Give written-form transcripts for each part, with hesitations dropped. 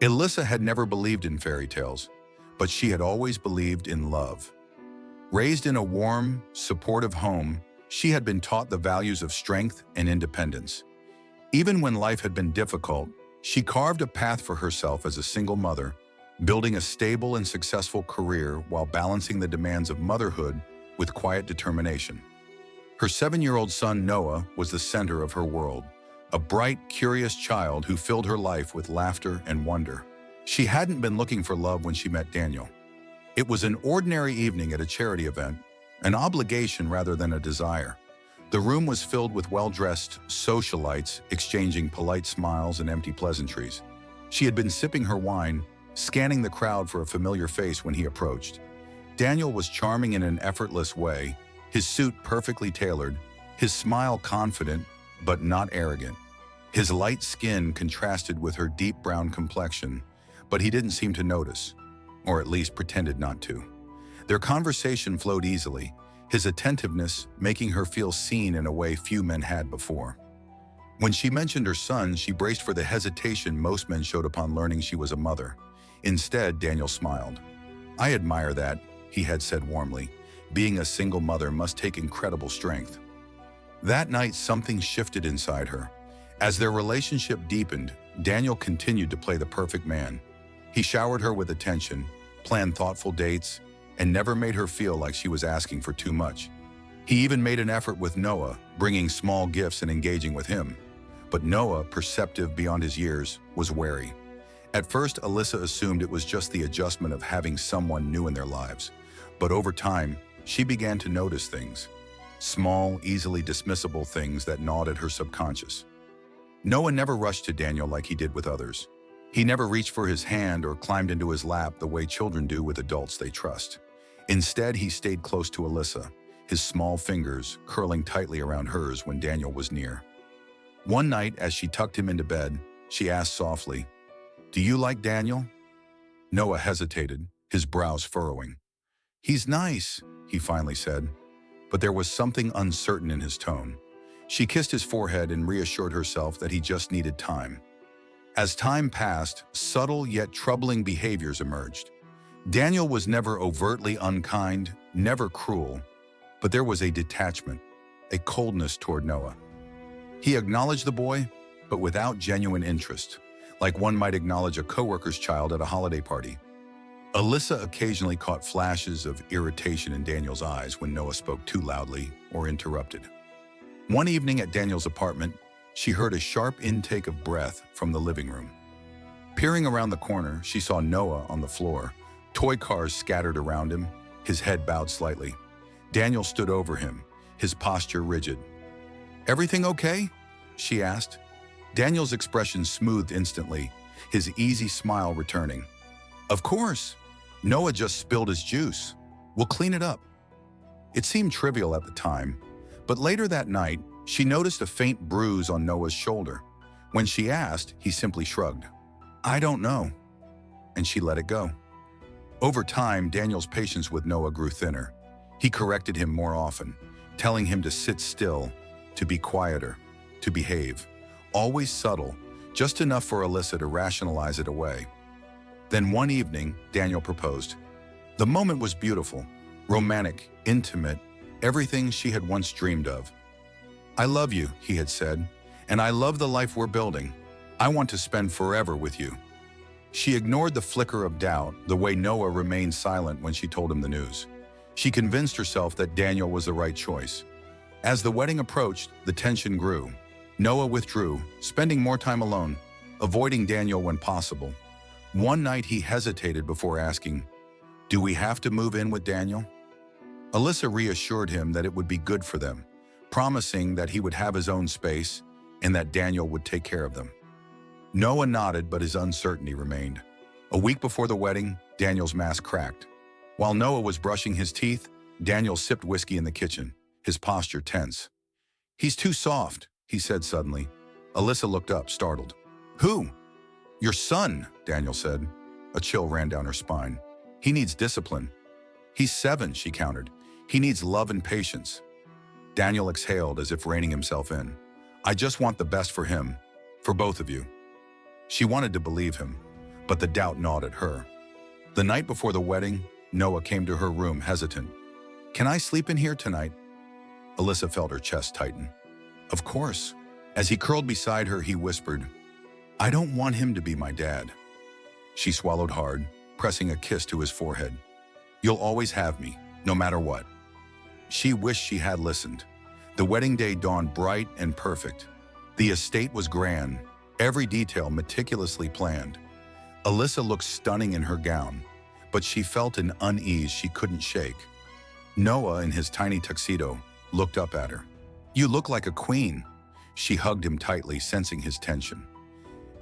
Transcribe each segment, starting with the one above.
Alyssa had never believed in fairy tales, but she had always believed in love. Raised in a warm, supportive home, she had been taught the values of strength and independence. Even when life had been difficult, she carved a path for herself as a single mother, building a stable and successful career while balancing the demands of motherhood with quiet determination. Her 7-year-old son, Noah, was the center of her world, a bright, curious child who filled her life with laughter and wonder. She hadn't been looking for love when she met Daniel. It was an ordinary evening at a charity event, an obligation rather than a desire. The room was filled with well-dressed socialites exchanging polite smiles and empty pleasantries. She had been sipping her wine, scanning the crowd for a familiar face when he approached. Daniel was charming in an effortless way, his suit perfectly tailored, his smile confident but not arrogant. His light skin contrasted with her deep brown complexion, but he didn't seem to notice, or at least pretended not to. Their conversation flowed easily, his attentiveness making her feel seen in a way few men had before. When she mentioned her son, she braced for the hesitation most men showed upon learning she was a mother. Instead, Daniel smiled. "I admire that," he had said warmly. "Being a single mother must take incredible strength." That night, something shifted inside her. As their relationship deepened, Daniel continued to play the perfect man. He showered her with attention, planned thoughtful dates, and never made her feel like she was asking for too much. He even made an effort with Noah, bringing small gifts and engaging with him. But Noah, perceptive beyond his years, was wary. At first, Alyssa assumed it was just the adjustment of having someone new in their lives. But over time, she began to notice things. Small, easily dismissible things that gnawed at her subconscious. Noah never rushed to Daniel like he did with others. He never reached for his hand or climbed into his lap the way children do with adults they trust. Instead, he stayed close to Alyssa, his small fingers curling tightly around hers when Daniel was near. One night, as she tucked him into bed, she asked softly, "Do you like Daniel?" Noah hesitated, his brows furrowing. "He's nice," he finally said, but there was something uncertain in his tone. She kissed his forehead and reassured herself that he just needed time. As time passed, subtle yet troubling behaviors emerged. Daniel was never overtly unkind, never cruel, but there was a detachment, a coldness toward Noah. He acknowledged the boy, but without genuine interest, like one might acknowledge a coworker's child at a holiday party. Alyssa occasionally caught flashes of irritation in Daniel's eyes when Noah spoke too loudly or interrupted. One evening at Daniel's apartment, she heard a sharp intake of breath from the living room. Peering around the corner, she saw Noah on the floor, toy cars scattered around him, his head bowed slightly. Daniel stood over him, his posture rigid. "Everything okay?" she asked. Daniel's expression smoothed instantly, his easy smile returning. "Of course. Noah just spilled his juice. We'll clean it up." It seemed trivial at the time, but later that night, she noticed a faint bruise on Noah's shoulder. When she asked, he simply shrugged. "I don't know," and she let it go. Over time, Daniel's patience with Noah grew thinner. He corrected him more often, telling him to sit still, to be quieter, to behave. Always subtle, just enough for Alyssa to rationalize it away. Then one evening, Daniel proposed. The moment was beautiful, romantic, intimate, everything she had once dreamed of. "I love you," he had said, "and I love the life we're building. I want to spend forever with you." She ignored the flicker of doubt, the way Noah remained silent when she told him the news. She convinced herself that Daniel was the right choice. As the wedding approached, the tension grew. Noah withdrew, spending more time alone, avoiding Daniel when possible. One night he hesitated before asking, "Do we have to move in with Daniel?" Alyssa reassured him that it would be good for them, promising that he would have his own space and that Daniel would take care of them. Noah nodded, but his uncertainty remained. A week before the wedding, Daniel's mask cracked. While Noah was brushing his teeth, Daniel sipped whiskey in the kitchen, his posture tense. "He's too soft," he said suddenly. Alyssa looked up, startled. "Who?" "Your son," Daniel said. A chill ran down her spine. "He needs discipline." "He's 7, she countered. "He needs love and patience." Daniel exhaled as if reining himself in. "I just want the best for him, for both of you." She wanted to believe him, but the doubt gnawed at her. The night before the wedding, Noah came to her room hesitant. "Can I sleep in here tonight?" Alyssa felt her chest tighten. "Of course." As he curled beside her, he whispered, "I don't want him to be my dad." She swallowed hard, pressing a kiss to his forehead. "You'll always have me, no matter what." She wished she had listened. The wedding day dawned bright and perfect. The estate was grand, every detail meticulously planned. Alyssa looked stunning in her gown, but she felt an unease she couldn't shake. Noah, in his tiny tuxedo, looked up at her. "You look like a queen." She hugged him tightly, sensing his tension.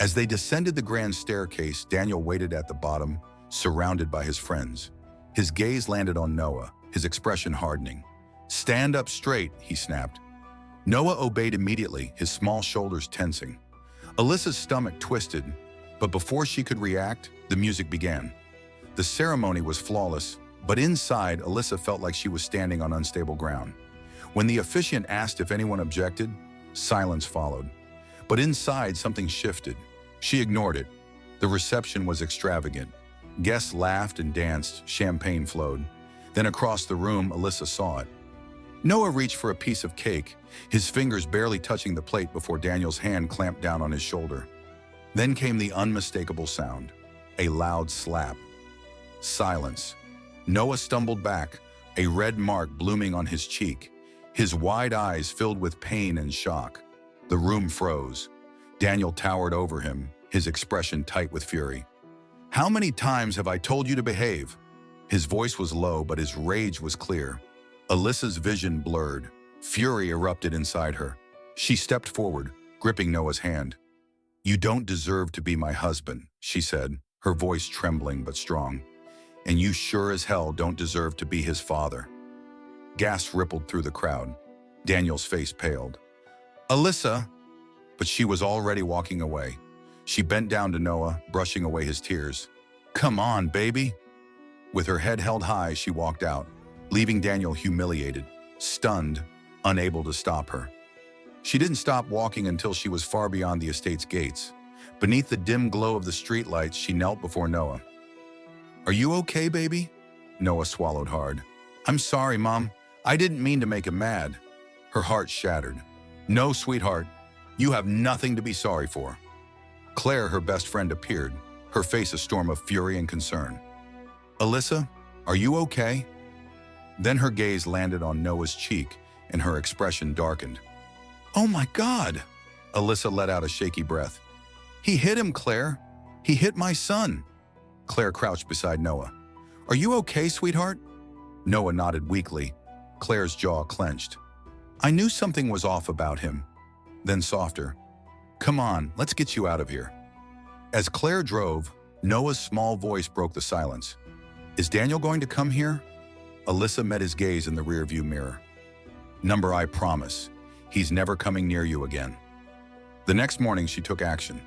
As they descended the grand staircase, Daniel waited at the bottom, surrounded by his friends. His gaze landed on Noah, his expression hardening. "Stand up straight," he snapped. Noah obeyed immediately, his small shoulders tensing. Alyssa's stomach twisted, but before she could react, the music began. The ceremony was flawless, but inside, Alyssa felt like she was standing on unstable ground. When the officiant asked if anyone objected, silence followed. But inside, something shifted. She ignored it. The reception was extravagant. Guests laughed and danced, champagne flowed. Then across the room, Alyssa saw it. Noah reached for a piece of cake, his fingers barely touching the plate before Daniel's hand clamped down on his shoulder. Then came the unmistakable sound, a loud slap. Silence. Noah stumbled back, a red mark blooming on his cheek, his wide eyes filled with pain and shock. The room froze. Daniel towered over him, his expression tight with fury. "How many times have I told you to behave?" His voice was low, but his rage was clear. Alyssa's vision blurred. Fury erupted inside her. She stepped forward, gripping Noah's hand. "You don't deserve to be my husband," she said, her voice trembling but strong. "And you sure as hell don't deserve to be his father." Gasps rippled through the crowd. Daniel's face paled. "Alyssa!" But she was already walking away. She bent down to Noah, brushing away his tears. "Come on, baby." With her head held high, she walked out, leaving Daniel humiliated, stunned, unable to stop her. She didn't stop walking until she was far beyond the estate's gates. Beneath the dim glow of the streetlights, she knelt before Noah. "Are you okay, baby?" Noah swallowed hard. "I'm sorry, Mom. I didn't mean to make him mad." Her heart shattered. "No, sweetheart. You have nothing to be sorry for." Claire, her best friend, appeared, her face a storm of fury and concern. "Alyssa, are you okay?" Then her gaze landed on Noah's cheek, and her expression darkened. "Oh my God!" Alyssa let out a shaky breath. "He hit him, Claire. He hit my son." Claire crouched beside Noah. "Are you okay, sweetheart?" Noah nodded weakly. Claire's jaw clenched. "I knew something was off about him." Then softer. "Come on, let's get you out of here." As Claire drove, Noah's small voice broke the silence. "Is Daniel going to come here?" Alyssa met his gaze in the rearview mirror. "Number, I promise. He's never coming near you again." The next morning, she took action.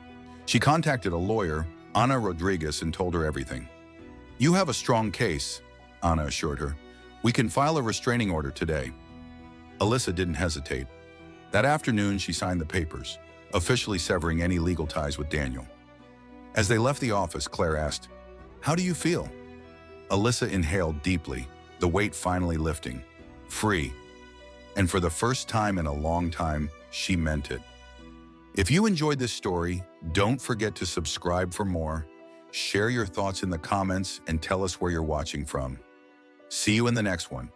She contacted a lawyer, Ana Rodriguez, and told her everything. "You have a strong case," Ana assured her. "We can file a restraining order today." Alyssa didn't hesitate. That afternoon, she signed the papers, officially severing any legal ties with Daniel. As they left the office, Claire asked, "How do you feel?" Alyssa inhaled deeply, the weight finally lifting. Free. And for the first time in a long time, she meant it. If you enjoyed this story, don't forget to subscribe for more, share your thoughts in the comments, and tell us where you're watching from. See you in the next one.